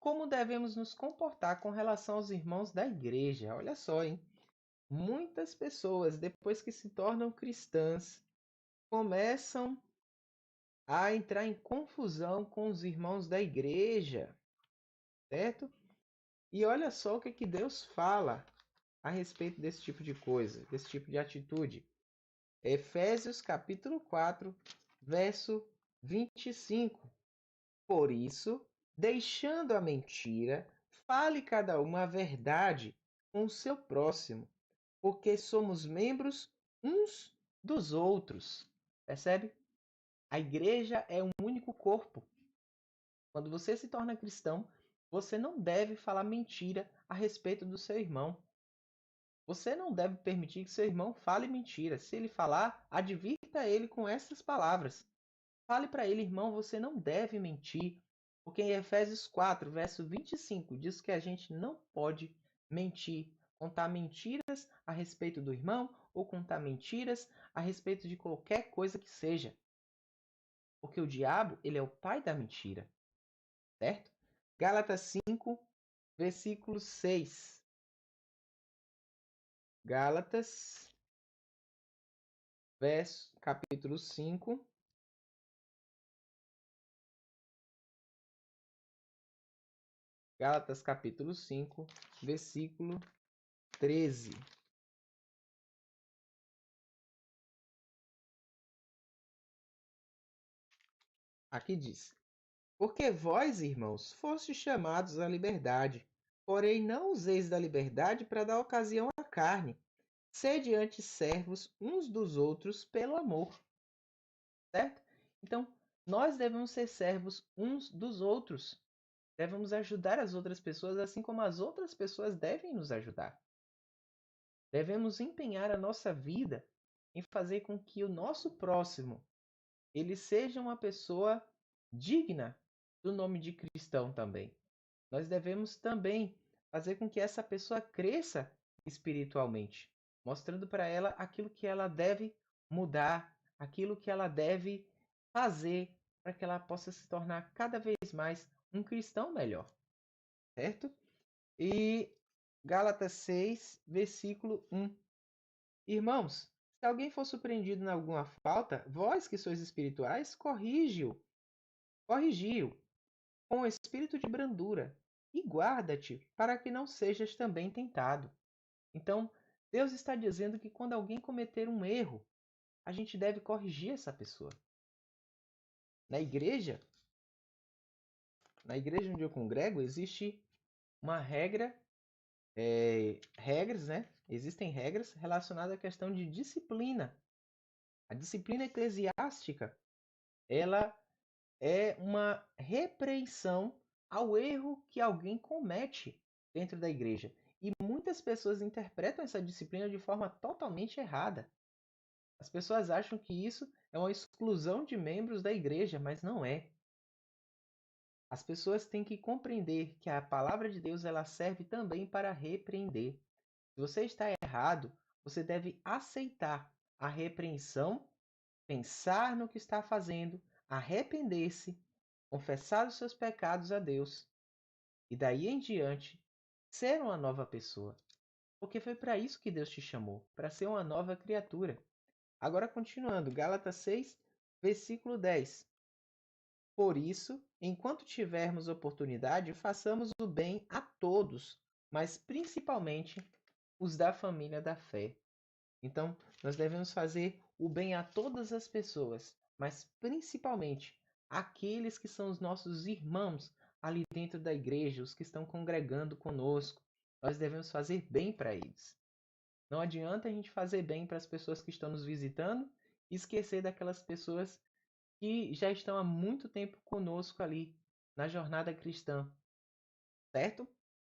como devemos nos comportar com relação aos irmãos da igreja. Olha só, hein? Muitas pessoas, depois que se tornam cristãs, começam a entrar em confusão com os irmãos da igreja, certo? E olha só o que Deus fala a respeito desse tipo de coisa, desse tipo de atitude. Efésios capítulo 4, verso 25. Por isso, deixando a mentira, fale cada um a verdade com o seu próximo, porque somos membros uns dos outros. Percebe? A igreja é um único corpo. Quando você se torna cristão, você não deve falar mentira a respeito do seu irmão. Você não deve permitir que seu irmão fale mentira. Se ele falar, advirta ele com essas palavras. Fale para ele, irmão, você não deve mentir. Porque em Efésios 4, verso 25, diz que a gente não pode mentir, contar mentiras a respeito do irmão ou contar mentiras a respeito de qualquer coisa que seja. Porque o diabo, ele é o pai da mentira, certo? Gálatas 5, versículo 6. Gálatas, capítulo 5. Gálatas capítulo 5, versículo 13. Aqui diz: Porque vós, irmãos, fostes chamados à liberdade, porém não useis da liberdade para dar ocasião à carne. Sede antes servos uns dos outros pelo amor. Certo? Então, nós devemos ser servos uns dos outros. Devemos ajudar as outras pessoas assim como as outras pessoas devem nos ajudar. Devemos empenhar a nossa vida em fazer com que o nosso próximo ele seja uma pessoa digna do nome de cristão também. Nós devemos também fazer com que essa pessoa cresça espiritualmente, mostrando para ela aquilo que ela deve mudar, aquilo que ela deve fazer para que ela possa se tornar cada vez mais um cristão melhor, certo? E Gálatas 6, versículo 1. Irmãos, se alguém for surpreendido em alguma falta, vós que sois espirituais, corrigi-o com o espírito de brandura e guarda-te para que não sejas também tentado. Então, Deus está dizendo que quando alguém cometer um erro, a gente deve corrigir essa pessoa. Na igreja, onde eu congrego, existe uma regras, né? Existem regras relacionadas à questão de disciplina. A disciplina eclesiástica, ela é uma repreensão ao erro que alguém comete dentro da igreja. E muitas pessoas interpretam essa disciplina de forma totalmente errada. As pessoas acham que isso é uma exclusão de membros da igreja, mas não é. As pessoas têm que compreender que a palavra de Deus ela serve também para repreender. Se você está errado, você deve aceitar a repreensão, pensar no que está fazendo, arrepender-se, confessar os seus pecados a Deus e daí em diante ser uma nova pessoa. Porque foi para isso que Deus te chamou, para ser uma nova criatura. Agora continuando, Gálatas 6, versículo 10. Por isso, enquanto tivermos oportunidade, façamos o bem a todos, mas principalmente os da família da fé. Então, nós devemos fazer o bem a todas as pessoas, mas principalmente aqueles que são os nossos irmãos ali dentro da igreja, os que estão congregando conosco. Nós devemos fazer bem para eles. Não adianta a gente fazer bem para as pessoas que estão nos visitando e esquecer daquelas pessoas que já estão há muito tempo conosco ali na jornada cristã, certo?